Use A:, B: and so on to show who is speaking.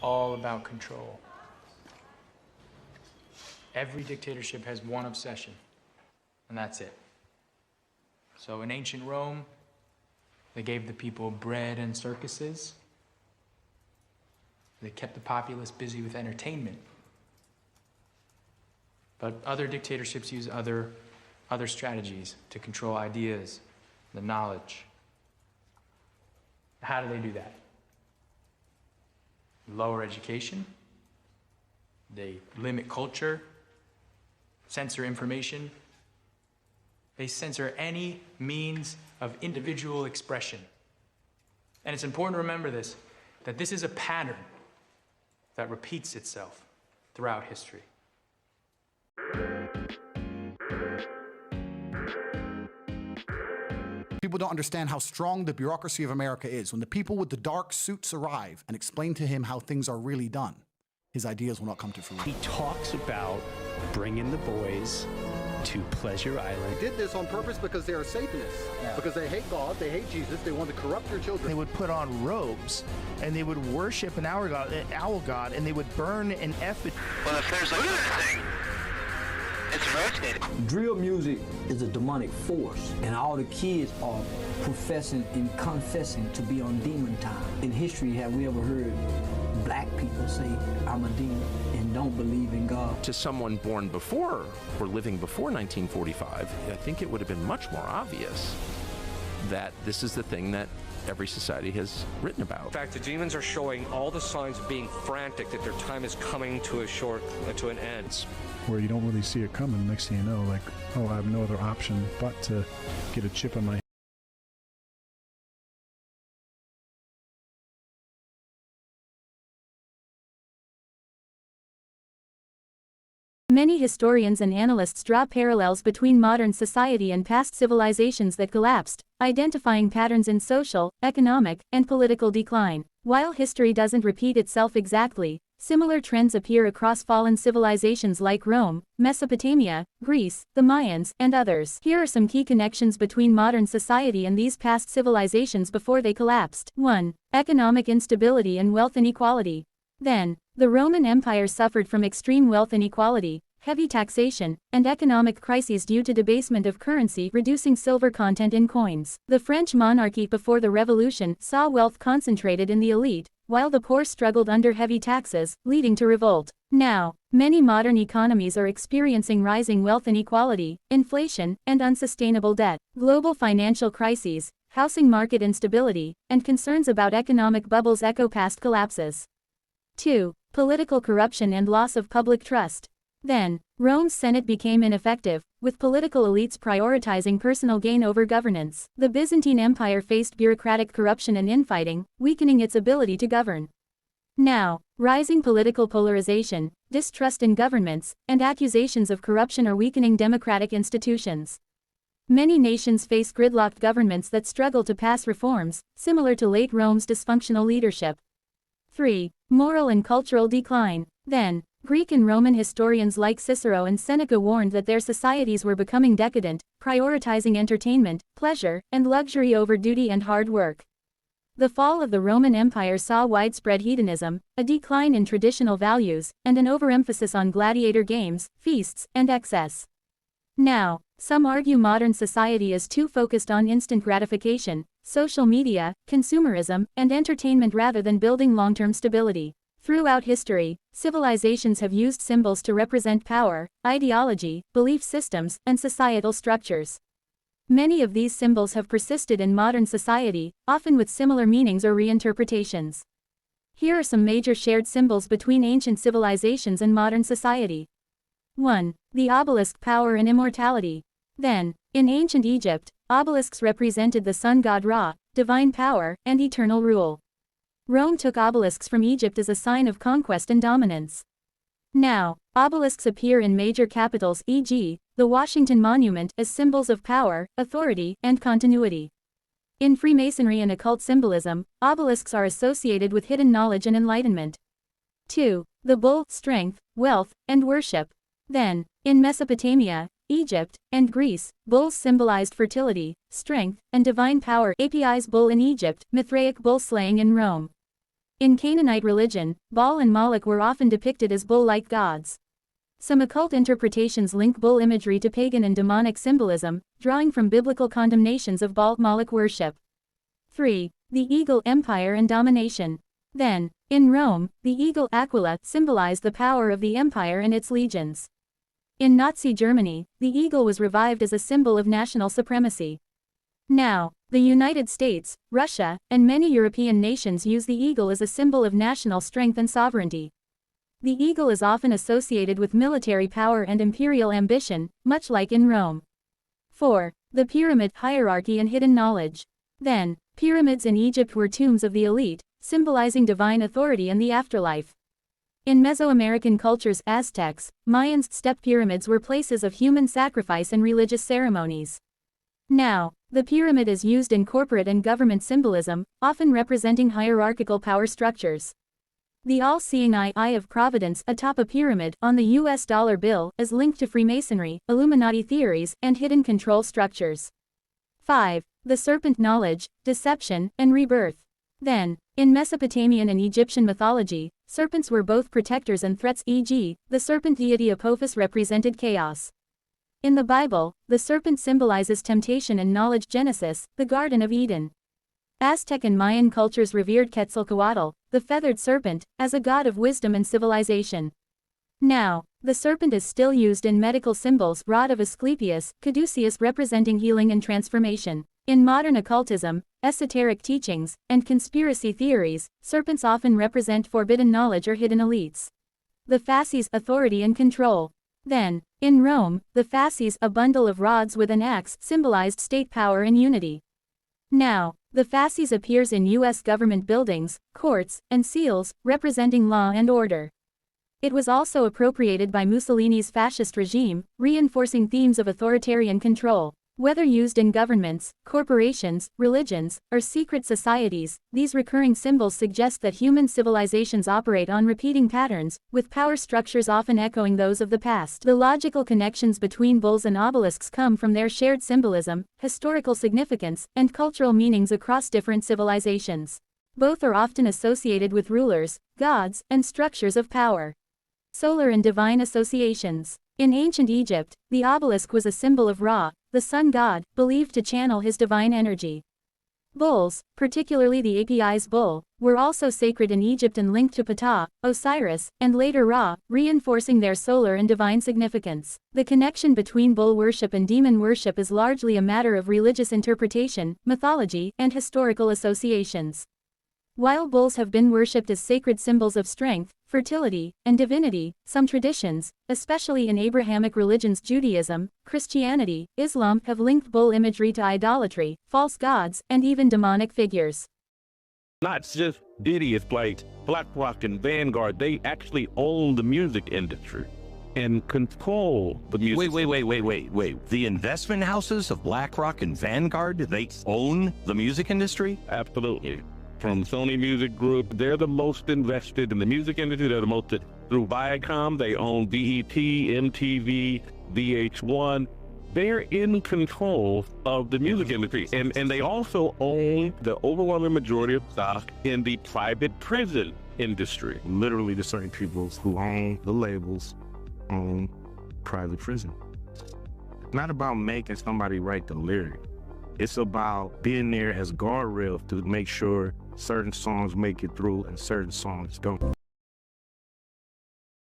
A: all about control. Every dictatorship has one obsession, and that's it. So in ancient Rome, they gave the people bread and circuses. They kept the populace busy with entertainment. But other dictatorships use other strategies to control ideas, the knowledge. How do they do that? Lower education. They limit culture, censor information. They censor any means of individual expression. And it's important to remember this, that this is a pattern that repeats itself throughout history.
B: People don't understand how strong the bureaucracy of America is. When the people with the dark suits arrive and explain to him how things are really done, his ideas will not come to fruition.
C: He talks about bringing the boys to Pleasure Island.
D: They did this on purpose because they are Satanists. Yeah. Because they hate God, they hate Jesus, they want to corrupt their children.
E: They would put on robes, and they would worship an owl god, and they would burn an effigy.
F: Well, if there's a good thing, it's rotating.
G: Drill music is a demonic force, and all the kids are professing and confessing to be on demon time. In history, have we ever heard black people say, I'm a demon, and don't believe in God?
H: To someone born before or living before 1945, I think it would have been much more obvious that this is the thing that every society has written about.
I: In fact, the demons are showing all the signs of being frantic, that their time is coming to an end.
J: Where you don't really see it coming, next thing you know, like, oh, I have no other option but to get a chip in my head.
K: Many historians and analysts draw parallels between modern society and past civilizations that collapsed, identifying patterns in social, economic, and political decline. While history doesn't repeat itself exactly, similar trends appear across fallen civilizations like Rome, Mesopotamia, Greece, the Mayans, and others. Here are some key connections between modern society and these past civilizations before they collapsed. 1. Economic instability and wealth inequality. Then, the Roman Empire suffered from extreme wealth inequality, heavy taxation, and economic crises due to debasement of currency, reducing silver content in coins. The French monarchy before the Revolution saw wealth concentrated in the elite, while the poor struggled under heavy taxes, leading to revolt. Now, many modern economies are experiencing rising wealth inequality, inflation, and unsustainable debt. Global financial crises, housing market instability, and concerns about economic bubbles echo past collapses. 2. Political corruption and loss of public trust. Then, Rome's Senate became ineffective, with political elites prioritizing personal gain over governance. The Byzantine Empire faced bureaucratic corruption and infighting, weakening its ability to govern. Now, rising political polarization, distrust in governments, and accusations of corruption are weakening democratic institutions. Many nations face gridlocked governments that struggle to pass reforms, similar to late Rome's dysfunctional leadership. 3. Moral and cultural decline. Then, Greek and Roman historians like Cicero and Seneca warned that their societies were becoming decadent, prioritizing entertainment, pleasure, and luxury over duty and hard work. The fall of the Roman Empire saw widespread hedonism, a decline in traditional values, and an overemphasis on gladiator games, feasts, and excess. Now, some argue modern society is too focused on instant gratification, social media, consumerism, and entertainment rather than building long-term stability. Throughout history, civilizations have used symbols to represent power, ideology, belief systems, and societal structures. Many of these symbols have persisted in modern society, often with similar meanings or reinterpretations. Here are some major shared symbols between ancient civilizations and modern society. 1. The obelisk, power and immortality. Then, in ancient Egypt, obelisks represented the sun god Ra, divine power, and eternal rule. Rome took obelisks from Egypt as a sign of conquest and dominance. Now, obelisks appear in major capitals, e.g., the Washington Monument, as symbols of power, authority, and continuity. In Freemasonry and occult symbolism, obelisks are associated with hidden knowledge and enlightenment. 2. The bull, strength, wealth, and worship. Then, in Mesopotamia, Egypt, and Greece, bulls symbolized fertility, strength, and divine power. API's bull in Egypt, Mithraic bull slaying in Rome. In Canaanite religion, Baal and Moloch were often depicted as bull-like gods. Some occult interpretations link bull imagery to pagan and demonic symbolism, drawing from biblical condemnations of Baal-Moloch worship. 3. The eagle empire and domination. Then, in Rome, the eagle Aquila symbolized the power of the empire and its legions. In Nazi Germany, the eagle was revived as a symbol of national supremacy. Now, the United States, Russia, and many European nations use the eagle as a symbol of national strength and sovereignty. The eagle is often associated with military power and imperial ambition, much like in Rome. 4. The pyramid hierarchy and hidden knowledge. Then, pyramids in Egypt were tombs of the elite, symbolizing divine authority and the afterlife. In Mesoamerican cultures, Aztecs, Mayans, step pyramids were places of human sacrifice and religious ceremonies. Now, the pyramid is used in corporate and government symbolism, often representing hierarchical power structures. The all-seeing eye of Providence atop a pyramid on the US dollar bill is linked to Freemasonry, Illuminati theories, and hidden control structures. 5. The serpent knowledge, deception, and rebirth. Then, in Mesopotamian and Egyptian mythology, serpents were both protectors and threats, e.g., the serpent deity Apophis represented chaos. In the Bible, the serpent symbolizes temptation and knowledge, Genesis, the Garden of Eden. Aztec and Mayan cultures revered Quetzalcoatl, the feathered serpent, as a god of wisdom and civilization. Now, the serpent is still used in medical symbols, rod of Asclepius, caduceus representing healing and transformation. In modern occultism, esoteric teachings, and conspiracy theories, serpents often represent forbidden knowledge or hidden elites. The fasces, authority and control. Then, in Rome, the fasces, a bundle of rods with an axe, symbolized state power and unity. Now, the fasces appears in U.S. government buildings, courts, and seals, representing law and order. It was also appropriated by Mussolini's fascist regime, reinforcing themes of authoritarian control. Whether used in governments, corporations, religions, or secret societies, these recurring symbols suggest that human civilizations operate on repeating patterns, with power structures often echoing those of the past. The logical connections between bulls and obelisks come from their shared symbolism, historical significance, and cultural meanings across different civilizations. Both are often associated with rulers, gods, and structures of power. Solar and divine associations. In ancient Egypt, the obelisk was a symbol of Ra, the sun god, believed to channel his divine energy. Bulls, particularly the Apis bull, were also sacred in Egypt and linked to Ptah, Osiris, and later Ra, reinforcing their solar and divine significance. The connection between bull worship and demon worship is largely a matter of religious interpretation, mythology, and historical associations. While bulls have been worshipped as sacred symbols of strength, fertility, and divinity, some traditions, especially in Abrahamic religions Judaism, Christianity, Islam, have linked bull imagery to idolatry, false gods, and even demonic figures.
L: Not just idiots like BlackRock and Vanguard, they actually own the music industry and control the music.
M: Wait. The investment houses of BlackRock and Vanguard, they own the music industry?
L: Absolutely. From Sony Music Group, they're the most invested in the music industry. They're the most, through Viacom, they own BET, MTV, VH1. They're in control of the music industry. And they also own the overwhelming majority of stock in the private prison industry.
N: Literally the same people who own the labels own private prison. It's not about making somebody write the lyric. It's about being there as guardrails to make sure certain songs make it through and certain songs don't.